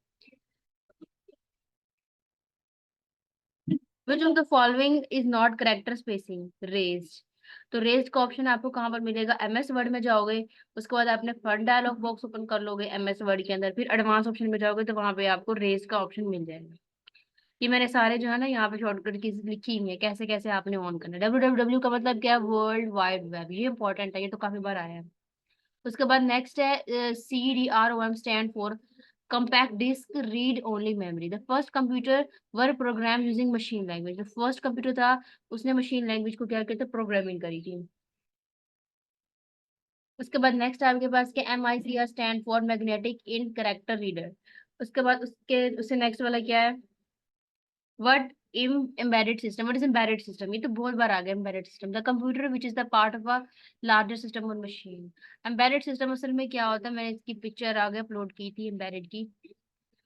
A: Which of the following is not character spacing, raised. तो रेज्ड का ऑप्शन आपको कहाँ पर मिलेगा, एमएस वर्ड में जाओगे, उसके बाद आपने फ्रंट डायलॉग बॉक्स ओपन कर लोगे एमएस वर्ड के अंदर, फिर एडवांस ऑप्शन में जाओगे तो वहां पे आपको रेज का ऑप्शन मिल जाएगा। ये मैंने सारे जो है ना यहाँ पे शॉर्टकट की लिखी हुई है, कैसे कैसे आपने ऑन करना है। www का मतलब क्या है, वर्ल्ड वाइड वेब, ये इंपॉर्टेंट है, ये तो काफी बार आया है। उसके बाद नेक्स्ट है CDROM stand for compact disc read only memory. The first computer were program using machine language. जो फर्स्ट कंप्यूटर था उसने मशीन लैंग्वेज को क्या कहते हैं, प्रोग्रामिंग करी थी। उसके बाद नेक्स्ट आपके पास के MICR stand for magnetic in character reader. उसके बाद उसके उससे नेक्स्ट वाला क्या है, What embedded system? What is embedded system? ये तो बहुत बार आ गया embedded system. The computer which is the part of a larger system or machine. Embedded system असल में क्या होता है, मैंने इसकी पिक्चर आगे अपलोड की थी embedded की।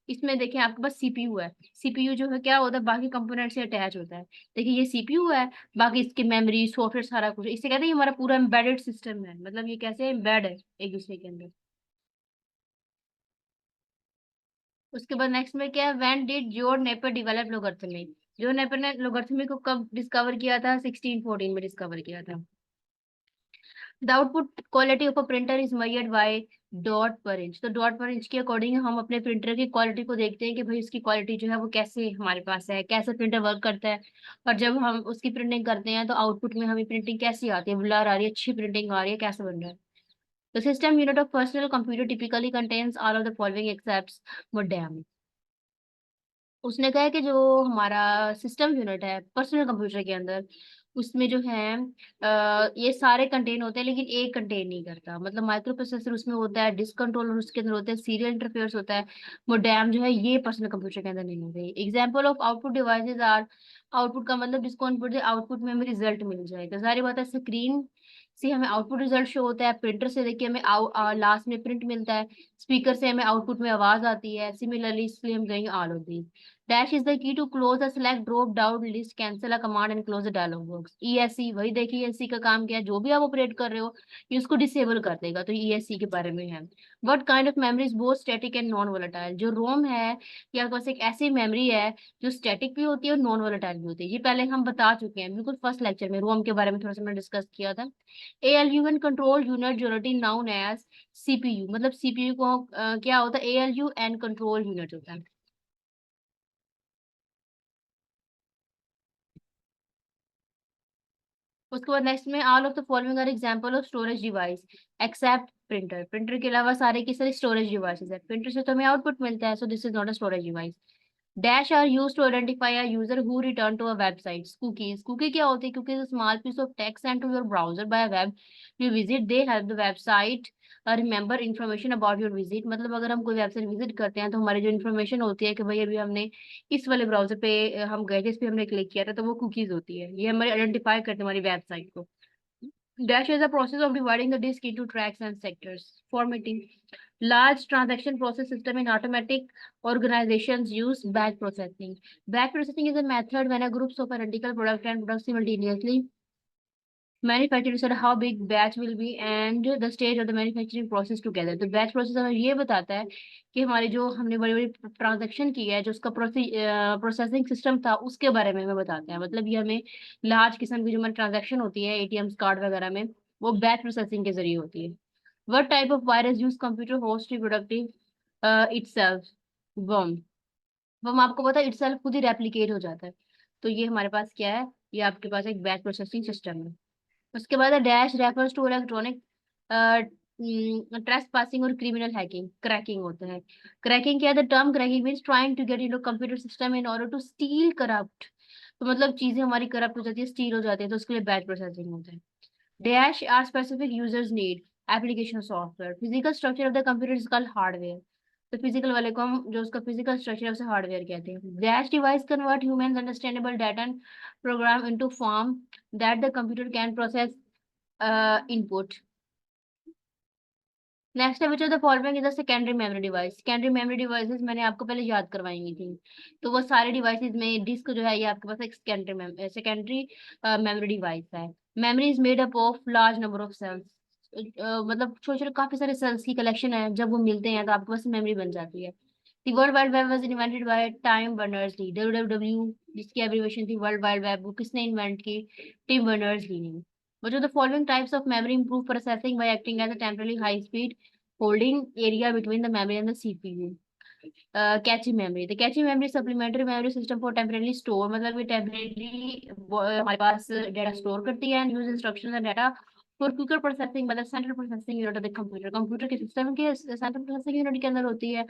A: इसमें देखें आपके पास CPU है, CPU जो है क्या होता है, बाकी कंपोनेंट से अटैच होता है। देखिए ये CPU है, बाकी इसकी मेमोरी, सॉफ्टवेयर, सारा कुछ, इससे कहते हैं ये हमारा पूरा एम्बेडेड सिस्टम है, मतलब ये कैसे एम्बेड है एक दूसरे के अंदर। उसके बाद नेक्स्ट में क्या है, when did John Napier develop logarithmic. John Napier ने लोगरिथमिक को कब डिस्कवर किया था, 1614 में डिस्कवर किया था। The output quality of a printer is measured by dot पर इंच। तो डॉट पर इंच के अकॉर्डिंग हम अपने प्रिंटर की क्वालिटी को देखते हैं कि भाई उसकी क्वालिटी जो है वो कैसे हमारे पास है, कैसे प्रिंटर वर्क करता है। और जब हम उसकी प्रिंटिंग करते हैं तो आउटपुट में हमें प्रिंटिंग कैसी आती है, ब्लर आ रही है, अच्छी प्रिंटिंग आ रही है, कैसे बन रहा है। The system unit of personal computer typically contains all of the following except modem। उसने कहा है कि जो हमारा सिस्टम यूनिट है पर्सनल कंप्यूटर के अंदर, उसमें जो है ये सारे कंटेन होते हैं लेकिन एक कंटेन नहीं करता। मतलब माइक्रो प्रोसेसर उसमें होता है, डिस्क कंट्रोलर उसके अंदर होता है, सीरियल इंटरफेस होता है, मोडेम जो है ये पर्सनल कंप्यूटर के अंदर नहीं होते। Example of output devices are, output का मतलब जिसको इनपुट दे आउटपुट में हमें रिजल्ट मिल जाए। तो सारी बात है, स्क्रीन से हमें आउटपुट रिजल्ट शो होता है, प्रिंटर से देखिए हमें लास्ट में प्रिंट मिलता है, स्पीकर से हमें आउटपुट में आवाज आती है, सिमिलरली इसलिए हम कहेंगे all of these. Dash is the key to close the select drop down list, cancel a command and close the dialog box. ESC, वही देखिए ESC का काम क्या है, जो भी आप ऑपरेट कर रहे हो ये उसको डिसेबल कर देगा, तो ESC के बारे में है। What kind of memory is both static and non volatile? जो रोम है ये आपके पास एक ऐसी मेमोरी है जो स्टैटिक भी होती है और नॉन वोलेटाइल भी होती है। ये पहले हम बता चुके हैं बिल्कुल फर्स्ट लेक्चर में, रोम के बारे में थोड़ा सा मैंने डिस्कस किया था। ALU and control unit generally known as CPU। मतलब CPU को क्या होता है, ALU and control unit होता है। उसके बाद नेक्स्ट में all of the following are example of storage device except printer. Printer के अलावा सारे की सारी स्टोरेज डिवाइसेस है, प्रिंटर से तो हमें आउटपुट मिलता है, so this is not a storage device. Dash are use to identify a user who return to a website. Cookies, cookie क्या होती है? Cookies is small piece of text send to your browser by web you visit, they help the website remember information about your visit. मतलब अगर हम कोई वेबसाइट विजिट करते हैं तो हमारी जो इन्फॉर्मेशन होती है कि भाई अभी हमने इस वाले ब्राउजर पे हम गए थे, इस पे हमने क्लिक किया था, तो वो कुकीज होती है, ये हमारे आइडेंटिफाई करते हैं हमारी वेबसाइट को। Dash is a process of dividing the disk into tracks and sectors. Formatting. Large transaction process system in automatic organizations use batch processing. Batch processing is a method when a group of identical product and products simultaneously manufactured decide how big batch will be and the stage of the manufacturing process together. तो बैच प्रोसेस हमें ये बताता है कि हमारी जो हमने बड़ी बड़ी ट्रांजेक्शन की है, जो उसका प्रोसेसिंग सिस्टम था, उसके बारे में हमें बताते हैं। मतलब ये हमें लार्ज किस्म की जो हमारी ट्रांजेक्शन होती है एटीएम कार्ड वगैरह में, वो बैच प्रोसेसिंग के जरिए होती है। What type of virus use computer host reproductive itself? Worm. Worm आपको पता है इटसेल्फ खुद ही रेप्लिकेट हो जाता है। तो ये हमारे पास क्या है? ये आपके पास एक बैच प्रोसेसिंग सिस्टम है। उसके बाद dash refers to electronic trespassing और क्रिमिनल हैकिंग, क्रैकिंग होता है। क्रैकिंग क्या है? The term cracking means trying to get into computer system in order to steal corrupt. तो मतलब चीजें हमारी करप्ट हो जाती है, स्टील हो जाती है, तो उसके लिए बैच प्रोसेसिंग होता है। Dash are specific users need application software, physical structure of the computer is called hardware. तो फिजिकल वाले को हम, जो उसका फिजिकल स्ट्रक्चर है उसे हार्डवेयर कहते हैं। Dash device convert human understandable data and program into form that the computer can process input. Next है which of the following is a secondary memory device. Secondary memory devices मैंने आपको पहले याद करवाई थी। तो वो सारे डिवाइसेस में डिस्क जो है ये आपके पास एक सेकेंडरी मेमोरी डिवाइस है। Memory is made up of large number of cells. मतलब छोटे छोटे काफी सारे सेल्स की कलेक्शन है, जब वो मिलते हैं तो आपके पास मेमोरी बन जाती है। The World Wide Web was invented by Tim Berners-Lee, WWW, जिसकी एब्रिविएशन थी वर्ल्ड वाइड वेब, वो किसने इन्वेंट की? टिम बर्नर्स-ली ने। Which of the following types of memory improve processing by acting as a temporarily high speed holding area between the memory and the CPU? Cache memory. तो cache memory supplementary memory system for temporary store, मतलब ये टेम्परेरी हमारे पास डेटा स्टोर करती है, use instruction and data for quicker processing, मतलब central processing unit of the computer, computer के सिस्टम के सेंट्रल प्रोसेसिंग यूनिट के अंदर होती है।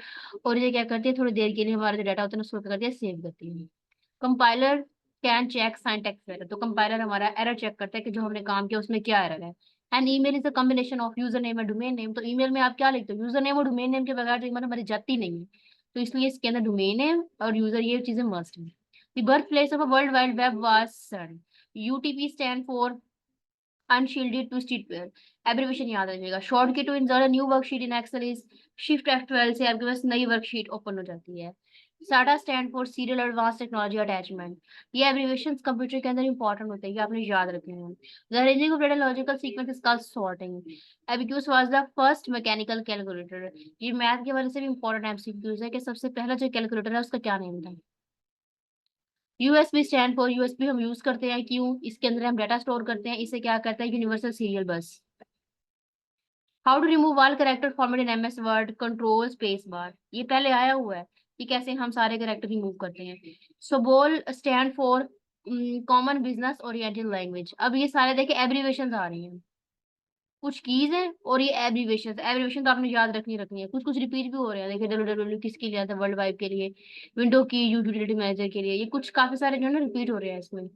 A: और ये क्या करती है? थोड़ी देर के लिए हमारा जो डाटा होता है उसको करती है, सेव करती है। Compiler can check syntax error, तो कंपाइलर हमारा एरर चेक करता है कि जो हमने काम किया उसमें क्या एरर है। And email is a combination of user name and domain name. तो ईमेल में आप क्या लिखते हो? यूजर नेम और डोमेन नेम के बगैर तो ईमेल हमारी जाती नहीं है, तो इसलिए इसके अंदर डोमेन नेम और यूजर ये चीजें मस्ट है। The birth place of a world wide web was CERN. UTP stand for unshielded twisted pair, abbreviation याद रखिएगा। Short key to insert a new worksheet in Excel is shift F12 से आपके पास नई वर्कशीट ओपन हो जाती है। साटा stand for serial advance technology attachment. ये एब्रिविएशंस कंप्यूटर के अंदर इंपॉर्टेंट होते हैं, ये आपने याद रखने हैं। The arranging of data logical sequence is called sorting. Abacus was the first mechanical calculator. ये मैथ के वजह से भी इंपॉर्टेंट एमसीक्यूज है कि सबसे पहला जो कैलकुलेटर है उसका क्या नेम था। यूएसबी स्टैंड फॉर, यूएसबी हम यूज करते हैं क्यों? इसके अंदर हम डाटा स्टोर करते हैं, इसे क्या करता है? Universal serial bus. How to remove all character format in MS Word? Control space bar. ये पहले आया हुआ है कि कैसे हम सारे करेक्टर रिमूव करते हैं। COBOL stand for common business oriented language. अब ये सारे देखे एब्रीवेशन आ रही हैं, कुछ कीज है और ये एब्रीवेशन, एब्रीवेशन तो आपने याद रखनी है, कुछ कुछ रिपीट भी हो रहे हैं। देखिए डब्ल्यू किसके लिए आता है? वर्ल्ड वाइड के लिए। विंडो की यूटिलिटी मैनेजर के लिए, ये कुछ काफी सारे जो है ना रिपीट हो रहे हैं इसमें।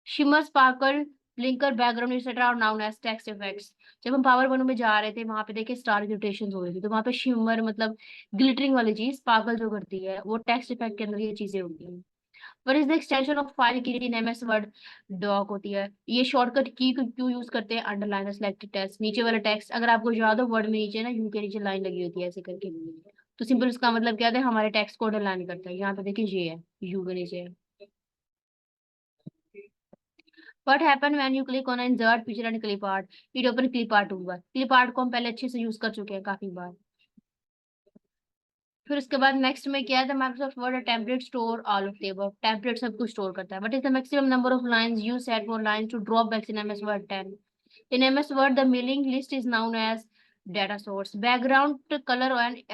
A: Shimmer sparkle blinker background etcetera और नाउन एज टेक्स्ट इफेक्ट्स। जब हम पावर बनू में जा रहे थे वहां पे देखिए स्टार रोटेशन हो रही थी, तो वहां पे शिमर मतलब ग्लिटरिंग वाली चीज स्पार्कल जो करती है, वो टेक्स्ट इफेक्ट के अंदर ये चीजें होती हैं। What is the extension of file created in MS Word? Doc होती है। ये शॉर्टकट की को क्यों यूज करते हैं? अंडरलाइन सिलेक्टेड टेक्स्ट, नीचे वाला टेक्स्ट अगर आपको याद हो वर्ड में नीचे ना यू के नीचे लाइन लगी होती है ऐसे करके, तो सिंपल इसका मतलब क्या है? हमारे टेक्स्ट को अंडरलाइन करता है। यहाँ पे देखिए ये है, यू के नीचे है। What happen when you click on insert picture and clip art? It open clip art होगा। clip art को हम पहले अच्छे से यूज कर चुके हैं काफी बार। फिर उसके बाद नेक्स्ट में क्या है? The Microsoft Word template store all of the above. Template सब कुछ स्टोर करता है। What is the maximum number of lines you set for lines to drop बैक्स in MS Word? 10। In MS Word, the mailing list is known as data source. Background color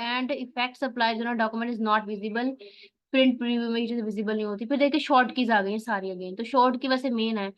A: and effects applied on a document is not visible. Print preview में ये चीजें विजिबल नहीं होती। फिर देखिए शॉर्ट कीज आ गई हैं सारी अगेन, तो शॉर्ट की वैसे मेन है।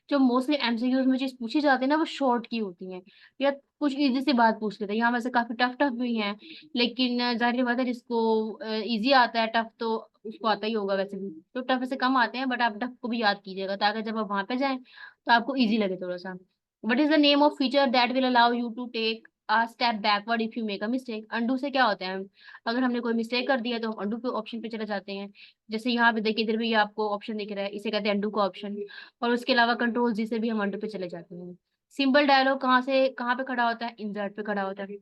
A: जो मोस्टली एमसीक्यूज में चीज पूछी जाती है ना वो शॉर्ट की होती है, या कुछ इजी सी बात पूछ लेते हैं। यहाँ वैसे काफी टफ टफ भी हैं, लेकिन जाहिर सी बात है जिसको इजी आता है टफ तो उसको आता ही होगा वैसे भी, तो टफ से कम आते हैं, बट आप टफ को भी याद कीजिएगा ताकि जब आप वहां पे जाएं तो आपको इजी लगे थोड़ा सा। What is the name of feature that will allow you to take a step backward if you make a mistake? Undo से क्या होता है, अगर हमने कोई मिस्टेक कर दिया तो हम अंडू के ऑप्शन पे चले जाते हैं। जैसे यहाँ पे देखिए, इधर भी ये आपको ऑप्शन दिख रहा है, इसे कहते हैं अंडू का ऑप्शन। और उसके अलावा कंट्रोल जी से भी हम अंडू पे चले जाते हैं। सिंपल डायलॉग कहाँ से कहाँ पे खड़ा होता है, इंसर्ट पे खड़ा होता है।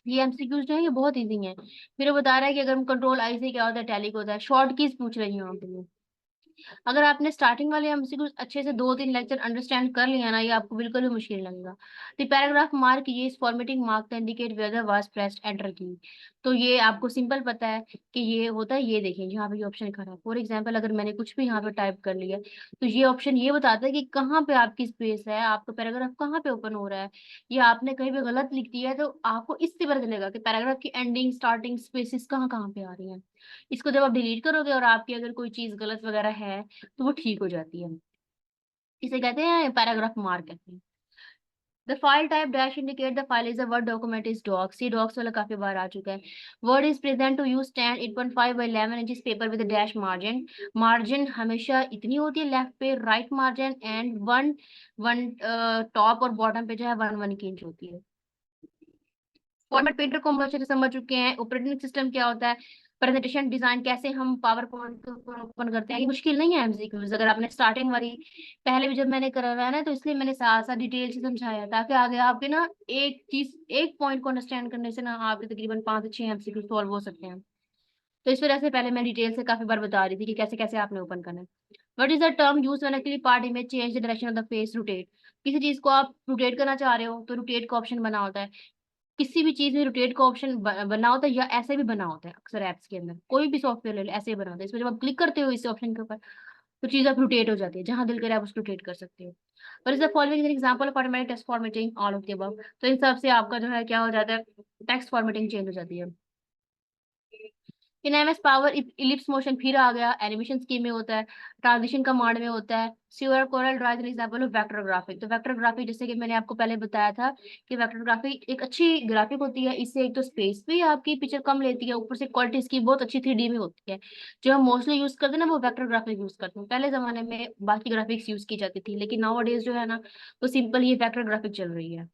A: ये एमसीक्यूज जो है ये बहुत इजी है। फिर वो बता रहा है कि अगर हम कंट्रोल आई से क्या होता है, टैली को होता है, शॉर्ट कीज पूछ रही हूँ आप। अगर आपने स्टार्टिंग वाले एमसीक्यू अच्छे से 2-3 लेक्चर अंडरस्टैंड कर लिया ना, ये आपको बिल्कुल भी मुश्किल नहीं लगेगा। द पैराग्राफ मार्क, ये इस फॉर्मेटिंग मार्क का indicate whether was pressed enter key. तो ये आपको सिंपल पता है कि ये होता है, ये देखें यहाँ पे ये ऑप्शन खड़ा है। फॉर एग्जाम्पल अगर मैंने कुछ भी यहाँ पे टाइप कर लिया, तो ये ऑप्शन ये बताता है कि कहाँ पे आपकी स्पेस है, आपका पैराग्राफ कहाँ पे ओपन हो रहा है। या आपने कहीं पे गलत लिख दिया है तो आपको इससे पता चलेगा कि पैराग्राफ की एंडिंग स्टार्टिंग स्पेसिस कहाँ कहाँ पे आ रही है। इसको जब आप डिलीट करोगे और आपकी अगर कोई चीज गलत वगैरह है तो वो ठीक हो जाती है। इसे कहते हैं पैराग्राफ मार्क कहते हैं। The file type dash indicate the file is a Word document is docx. ये डॉक्स वाला काफी बार आ चुका है। Word is present to use 10 8.5 by 11 inch paper with dash margin. Margin हमेशा इतनी होती है लेफ्ट पे, right margin and one one top और बॉटम पे जो है 1 1 इंच होती है। फॉर्मेट पेंटर को हम अच्छे से समझ चुके हैं। ऑपरेटिंग सिस्टम क्या होता है, प्रेजेंटेशन डिजाइन कैसे हम पावर पॉइंट के ऊपर ओपन करते हैं, ये मुश्किल नहीं है एमसीक्यूज। अगर आपने स्टार्टिंग वाली पहले भी जब मैंने करा हुआ है ना, तो इसलिए मैंने साथ साथ डिटेल से समझाया ताकि आगे आपके ना एक चीज एक पॉइंट को अंडरस्टैंड करने से ना आपके तकरीबन 5 से 6 एमसीक्यू सॉल्व हो सकते हैं। तो इस वजह से पहले मैं डिटेल से काफी बार बता रही थी कि कैसे कैसे आपने ओपन करना है। What is the term use when actually part image change the direction of the face, rotate. किसी चीज को आप रोटेट करना चाह रहे हो तो रोटेट का ऑप्शन बना होता है। किसी भी चीज में रोटेट का ऑप्शन बना होता है, या ऐसे भी बना होता है। अक्सर ऐप्स के अंदर कोई भी सॉफ्टवेयर ले लो ऐसे ही बना होता है। इसमें जब आप क्लिक करते हो इस ऑप्शन के ऊपर तो चीज आप रोटेट हो जाती है, जहां दिल करे आप उसको रोटेट कर सकते हो। और is the following example of automatic text formatting, all of the above. तो इन सब से आपका जो है क्या हो जाता है, टेक्स्ट फॉर्मेटिंग चेंज हो जाती है। In MS power ellipse motion फिर आ गया, एनिमेशन स्कीम में होता है, ट्रांजिशन कमांड में होता है। Sure Corel draw an example of vector graphic. तो वेक्टर ग्राफिक जैसे कि मैंने आपको पहले बताया था कि वेक्टर ग्राफिक एक अच्छी ग्राफिक होती है। इससे एक तो स्पेस भी आपकी पिक्चर कम लेती है, ऊपर से क्वालिटी इसकी बहुत अच्छी 3D में होती है। जो हम मोस्टली यूज करते हैं ना वो वेक्टर ग्राफिक यूज करते हैं। पहले जमाने में बाकी ग्राफिक्स यूज की जाती थी, लेकिन नाउ अडेज जो है ना वो सिंपल ये वेक्टर ग्राफिक चल रही है।